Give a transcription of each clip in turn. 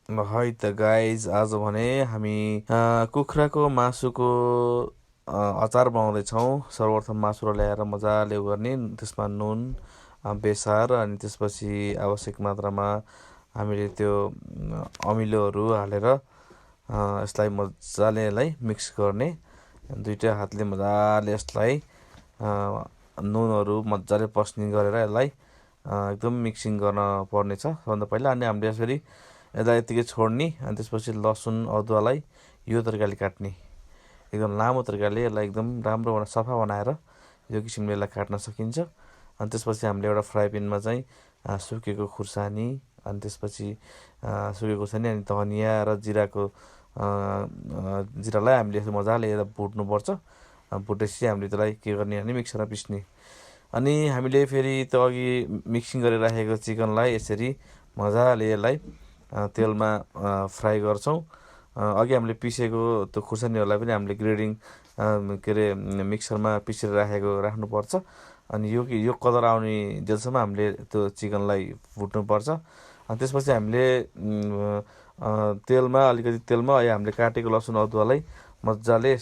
है त गाइज आज भने हामी कुखुराको मासुको अचार बनाउँदैछौँ। सर्वप्रथम मासुलाई ल्याएर मजाले गर्ने, त्यसमा नुन, बेसार अनि त्यसपछि आवश्यक मात्रामा हामीले त्यो अमिलोहरू हालेर यसलाई मजाले मिक्स गर्ने। दुईटै हातले मजाले यसलाई नुनहरू मजाले पस्ने गरेर यसलाई एकदम मिक्सिङ गर्न पर्नेछ सबभन्दा पहिला। अनि हामीले यसरी यसलाई यतिकै छोड्ने, अनि त्यसपछि लसुन अदुवालाई यो तरिकाले काट्ने, एकदम लामो तरिकाले यसलाई एकदम राम्रो सफा बनाएर यो किसिमले यसलाई काट्न सकिन्छ। अनि त्यसपछि हामीले एउटा फ्राई प्यानमा चाहिँ सुकेको खुर्सानी, अनि त्यसपछि सुकेको खुर्सानी अनि धनियाँ र जिरालाई हामीले मजाले भुट्नुपर्छ। भुटेपछि हामीले त्यसलाई के गर्ने भने मिक्सरमा पिस्ने। अनि हामीले फेरि त्यो अघि मिक्सिङ गरेर राखेको चिकनलाई यसरी मजाले यसलाई तेलमा फ्राई गर्छौँ। अघि हामीले पिसेको त्यो खुर्सानीहरूलाई पनि हामीले ग्रेडिङ के अरे मिक्सरमा पिसेर राख्नुपर्छ। अनि यो कलर आउने जेलसम्म हामीले त्यो चिकनलाई भुट्नुपर्छ। अनि त्यसपछि हामीले अलिकति तेलमा हामीले काटेको लसुन अदुवालाई मजाले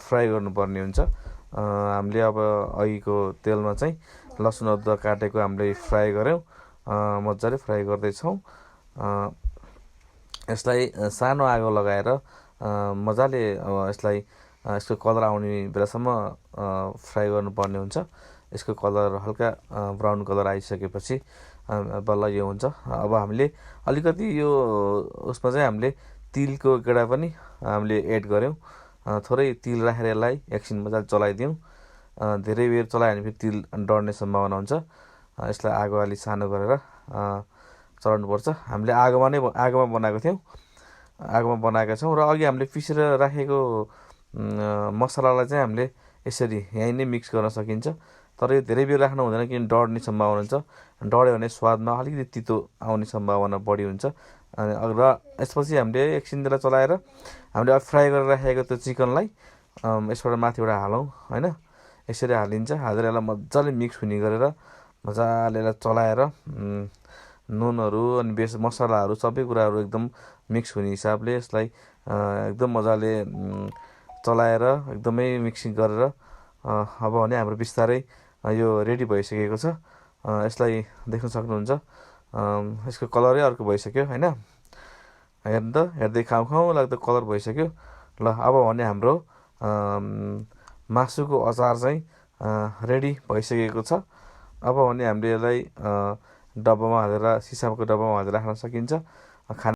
फ्राई गर्नुपर्ने हुन्छ। हामीले अब अघिको तेलमा चाहिँ लसुन अदुवा काटेको हामीले फ्राई गऱ्यौँ, मजाले फ्राई गर्दैछौँ। यसलाई सानो आगो लगाएर मजाले यसलाई यसको कलर आउने बेलासम्म फ्राई गर्नुपर्ने हुन्छ। यसको कलर हल्का ब्राउन कलर आइसकेपछि बल्ल यो हुन्छ। अब हामीले अलिकति यो उसमा चाहिँ हामीले तिलको गेडा पनि हामीले एड गऱ्यौँ। थोरै तिल राखेर यसलाई एकछिन मजाले चलाइदिउँ। धेरै बेर चलायो भने फेरि तिल डढ्ने सम्भावना हुन्छ। यसलाई आगो अलि सानो गरेर चलाउनुपर्छ। हामीले आगोमा बनाएका छौँ र अघि हामीले पिसेर राखेको मसलालाई चाहिँ हामीले यसरी यहीँ नै मिक्स गर्न सकिन्छ। तर यो धेरै बेर राख्नु हुँदैन, किन डढ्ने सम्भावना हुन्छ। डढ्यो भने स्वादमा अलिकति तितो आउने सम्भावना बढी हुन्छ। र यसपछि हामीले एकछिन त्यसलाई चलाएर हामीले फ्राई गरेर राखेको त्यो चिकनलाई यसबाट माथिबाट हालौँ होइन। यसरी हालिन्छ। हालेर यसलाई मजाले मिक्स हुने गरेर मजाले यसलाई चलाएर नुनहरू अनि मसलाहरू सबै कुराहरू एकदम मिक्स हुने हिसाबले यसलाई एकदम मजाले चलाएर एकदमै मिक्सिङ गरेर अब भने हाम्रो बिस्तारै यो रेडी भइसकेको छ। यसलाई देख्न सक्नुहुन्छ, यसको कलरै अर्को भइसक्यो होइन। हेर्नु त, हेर्दै खाउँ लाग्दो कलर भइसक्यो। ल अब भने हाम्रो मासुको अचार चाहिँ रेडी भइसकेको छ। अब भने हामीले यसलाई डब्बामा हालेर, सिसाको डब्बामा हालेर राख्न सकिन्छ।